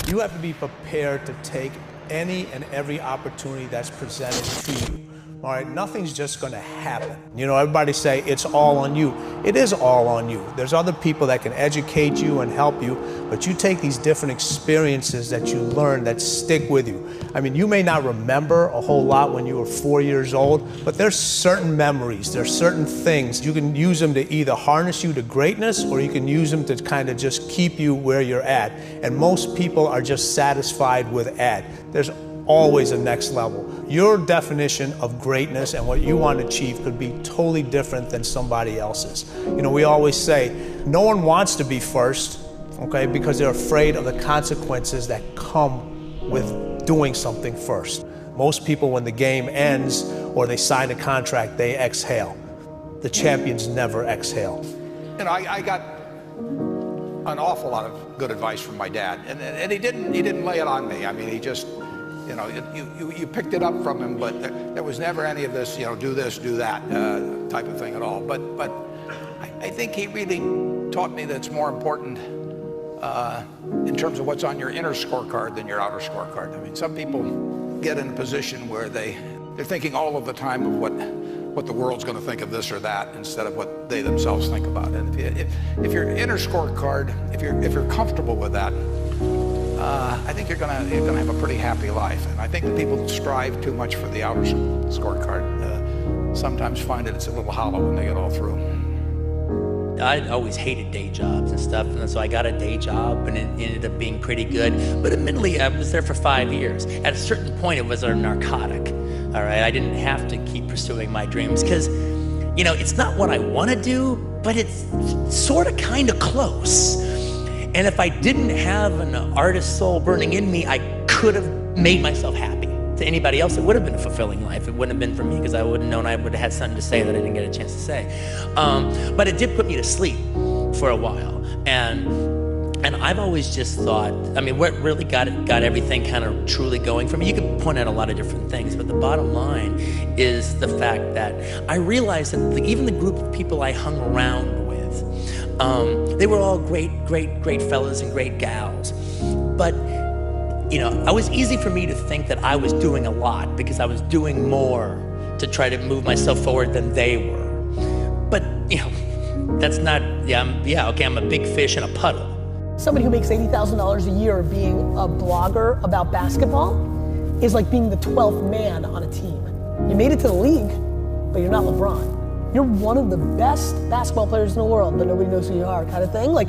You have to be prepared to take any and every opportunity that's presented to you. All right, nothing's just gonna happen. You know, everybody say it's all on you. It is all on you. There's other people that can educate you and help you, but you take these different experiences that you learn that stick with you. I mean, you may not remember a whole lot when you were 4 years old, but there's certain memories, there's certain things. You can use them to either harness you to greatness, or you can use them to kind of just keep you where you're at. And most people are just satisfied with at. There's always a next level. Your definition of greatness and what you want to achieve could be totally different than somebody else's. You know, we always say, no one wants to be first, okay, because they're afraid of the consequences that come with doing something first. Most people, when the game ends or they sign a contract, they exhale. The champions never exhale. You know, I got an awful lot of good advice from my dad, and he didn't lay it on me. I mean, he just, you know, you picked it up from him, but there was never any of this, you know, do this, do that type of thing at all. But I think he really taught me that it's more important in terms of what's on your inner scorecard than your outer scorecard. I mean, some people get in a position where they're thinking all of the time of what the world's going to think of this or that instead of what they themselves think about it. And if your inner scorecard, if you're comfortable with that, I think you're gonna have a pretty happy life. And I think that people strive too much for the outer scorecard sometimes find that it's a little hollow when they get all through. I always hated day jobs and stuff, and so I got a day job, and it ended up being pretty good. But admittedly, I was there for 5 years. At a certain point, it was a narcotic. All right, I didn't have to keep pursuing my dreams because, you know, it's not what I want to do, but it's sort of kind of close. And if I didn't have an artist soul burning in me, I could have made myself happy. To anybody else, it would have been a fulfilling life. It wouldn't have been for me because I would have known I would have had something to say that I didn't get a chance to say. But it did put me to sleep for a while. And I've always just thought, I mean, what really got everything kind of truly going for me, you could point out a lot of different things, but the bottom line is the fact that I realized that even the group of people I hung around with, they were all great fellas and great gals. But, you know, it was easy for me to think that I was doing a lot because I was doing more to try to move myself forward than they were. But, you know, that's not, I'm a big fish in a puddle. Somebody who makes $80,000 a year being a blogger about basketball is like being the 12th man on a team. You made it to the league, but you're not LeBron. You're one of the best basketball players in the world, but nobody knows who you are, kind of thing. Like,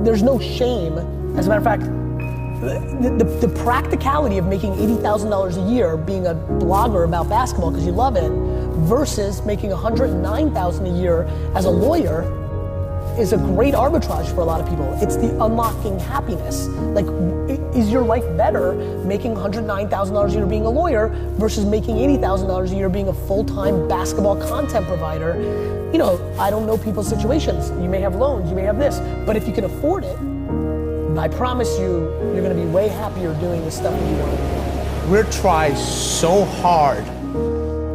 there's no shame. As a matter of fact, the practicality of making $80,000 a year being a blogger about basketball because you love it versus making $109,000 a year as a lawyer is a great arbitrage for a lot of people. It's the unlocking happiness. Like, is your life better making $109,000 a year being a lawyer versus making $80,000 a year being a full-time basketball content provider? You know, I don't know people's situations. You may have loans, you may have this, but if you can afford it, I promise you, you're gonna be way happier doing the stuff that you want to do. We're trying so hard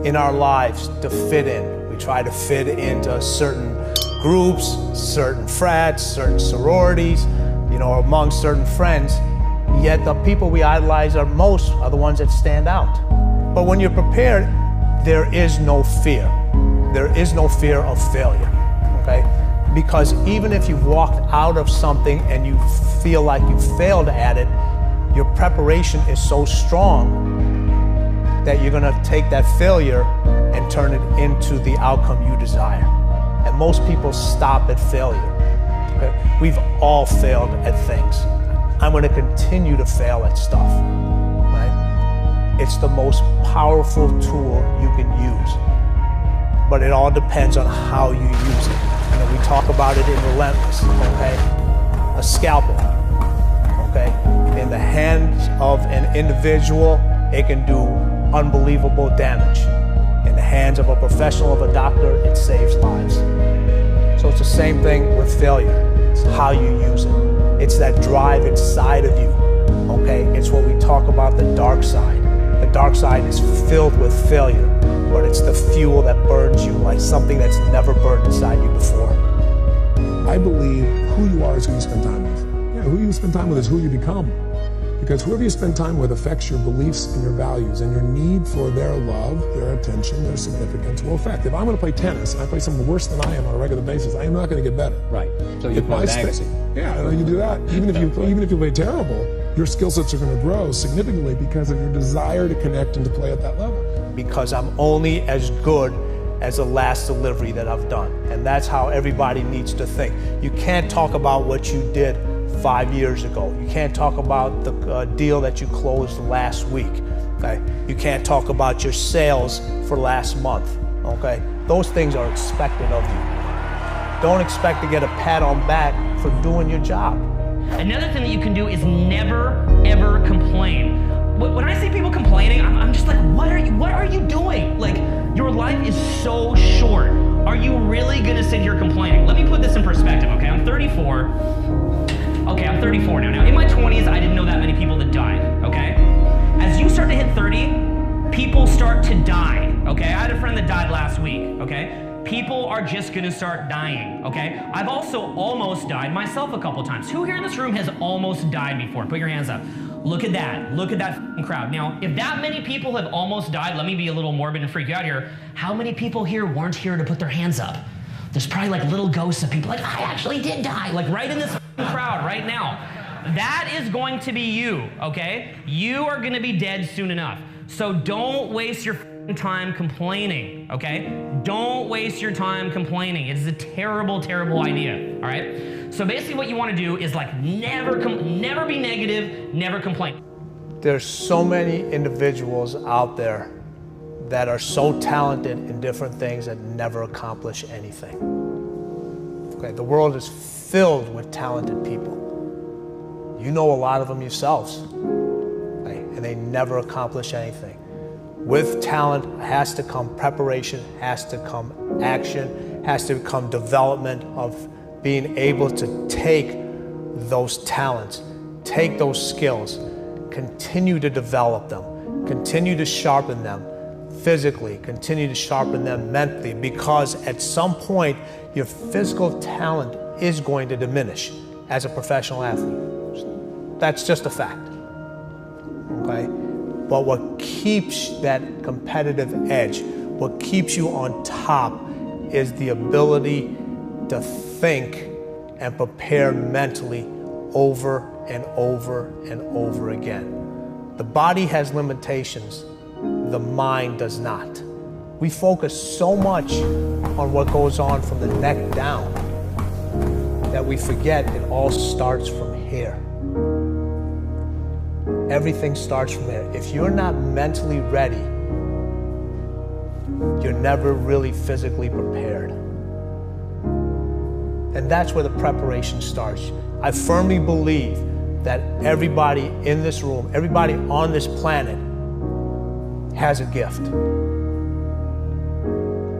in our lives to fit in. We try to fit into certain groups, certain frats, certain sororities, you know, among certain friends, yet the people we idolize are the ones that stand out. But when you're prepared, there is no fear. There is no fear of failure, okay? Because even if you've walked out of something and you feel like you failed at it, your preparation is so strong that you're gonna take that failure and turn it into the outcome you desire. And most people stop at failure. Okay? We've all failed at things. I'm going to continue to fail at stuff. Right? It's the most powerful tool you can use. But it all depends on how you use it. You know, we talk about it in Relentless. Okay? A scalpel. Okay? In the hands of an individual, it can do unbelievable damage. In the hands of a professional, of a doctor, it saves lives. So it's the same thing with failure. It's how you use it. It's that drive inside of you, okay? It's what we talk about, the dark side. The dark side is filled with failure, but it's the fuel that burns you like something that's never burned inside you before. I believe who you are is who you spend time with. Yeah, who you spend time with is who you become. Because whoever you spend time with affects your beliefs and your values, and your need for their love, their attention, their significance will affect. If I'm going to play tennis and I play someone worse than I am on a regular basis, I am not going to get better. Right. So you play magazine. Yeah, you do that. Even if you play terrible, your skill sets are going to grow significantly because of your desire to connect and to play at that level. Because I'm only as good as the last delivery that I've done. And that's how everybody needs to think. You can't talk about what you did 5 years ago. You can't talk about the deal that you closed last week. Okay? You can't talk about your sales for last month. Okay? Those things are expected of you. Don't expect to get a pat on back for doing your job. Another thing that you can do is never, ever complain. When I see people complaining, I'm just like, what are you doing? Like, your life is so short. Are you really gonna sit here complaining? Let me put this in perspective, okay? I'm 34. Okay, I'm 34 now. Now, in my 20s, I didn't know that many people that died, okay? As you start to hit 30, people start to die, okay? I had a friend that died last week, okay? People are just gonna start dying, okay? I've also almost died myself a couple times. Who here in this room has almost died before? Put your hands up. Look at that. Look at that crowd. Now, if that many people have almost died, let me be a little morbid and freak you out here. How many people here weren't here to put their hands up? There's probably like little ghosts of people like, I actually did die, like right in this crowd right now. That is going to be you, okay? You are gonna be dead soon enough. So don't waste your time complaining, okay? Don't waste your time complaining. It is a terrible, terrible idea, all right? So basically what you want to do is like never be negative, never complain. There's so many individuals out there that are so talented in different things that never accomplish anything. Okay, the world is filled with talented people. You know a lot of them yourselves, okay? And they never accomplish anything. With talent has to come preparation, has to come action, has to come development of being able to take those talents, take those skills, continue to develop them, continue to sharpen them physically, continue to sharpen them mentally, because at some point your physical talent is going to diminish as a professional athlete. That's just a fact, okay? But what keeps that competitive edge, what keeps you on top is the ability to think and prepare mentally over and over and over again. The body has limitations, the mind does not. We focus so much on what goes on from the neck down that we forget it all starts from here. Everything starts from there. If you're not mentally ready, you're never really physically prepared. And that's where the preparation starts. I firmly believe that everybody in this room, everybody on this planet has a gift.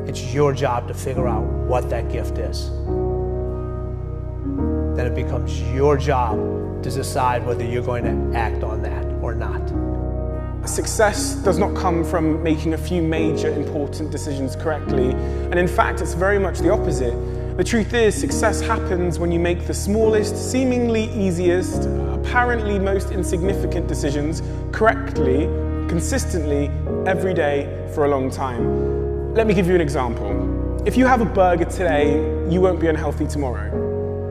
It's your job to figure out what that gift is. Then it becomes your job to decide whether you're going to act on that or not. Success does not come from making a few major important decisions correctly, and in fact it's very much the opposite. The truth is, success happens when you make the smallest, seemingly easiest, apparently most insignificant decisions correctly, consistently, every day for a long time. Let me give you an example. If you have a burger today, you won't be unhealthy tomorrow.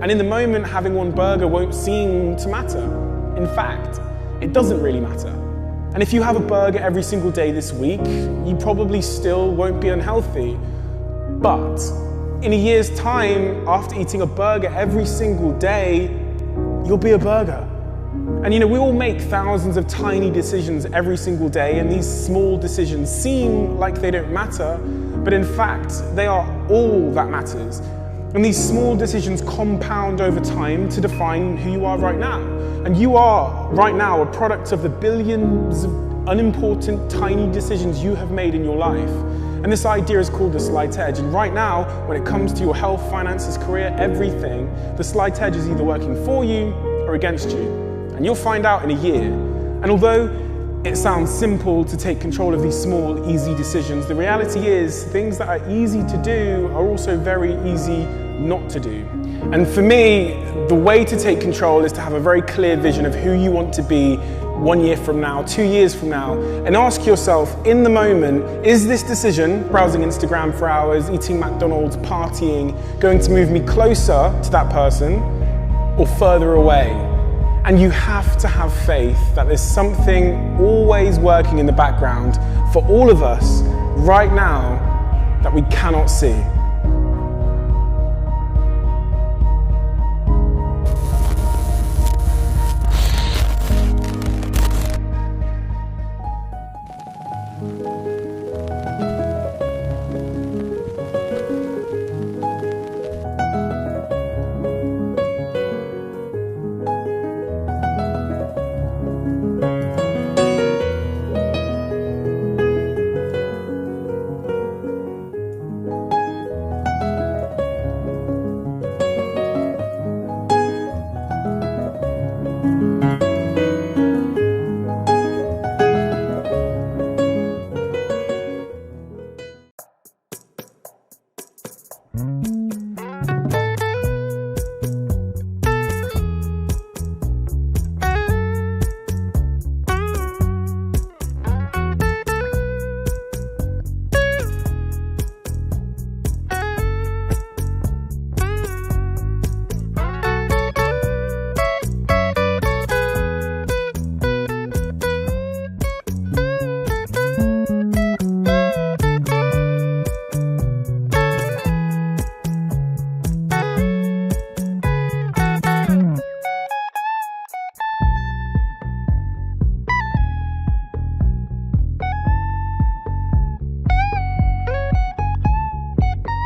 And in the moment, having one burger won't seem to matter. In fact, it doesn't really matter. And if you have a burger every single day this week, you probably still won't be unhealthy. But in a year's time, after eating a burger every single day, you'll be a burger. And you know, we all make thousands of tiny decisions every single day, and these small decisions seem like they don't matter, but in fact, they are all that matters. And these small decisions compound over time to define who you are right now. And you are, right now, a product of the billions of unimportant, tiny decisions you have made in your life. And this idea is called the slight edge. And right now, when it comes to your health, finances, career, everything, the slight edge is either working for you or against you. And you'll find out in a year. And although it sounds simple to take control of these small, easy decisions, the reality is things that are easy to do are also very easy not to do. And for me, the way to take control is to have a very clear vision of who you want to be 1 year from now, 2 years from now, and ask yourself in the moment, is this decision, browsing Instagram for hours, eating McDonald's, partying, going to move me closer to that person or further away? And you have to have faith that there's something always working in the background for all of us right now that we cannot see.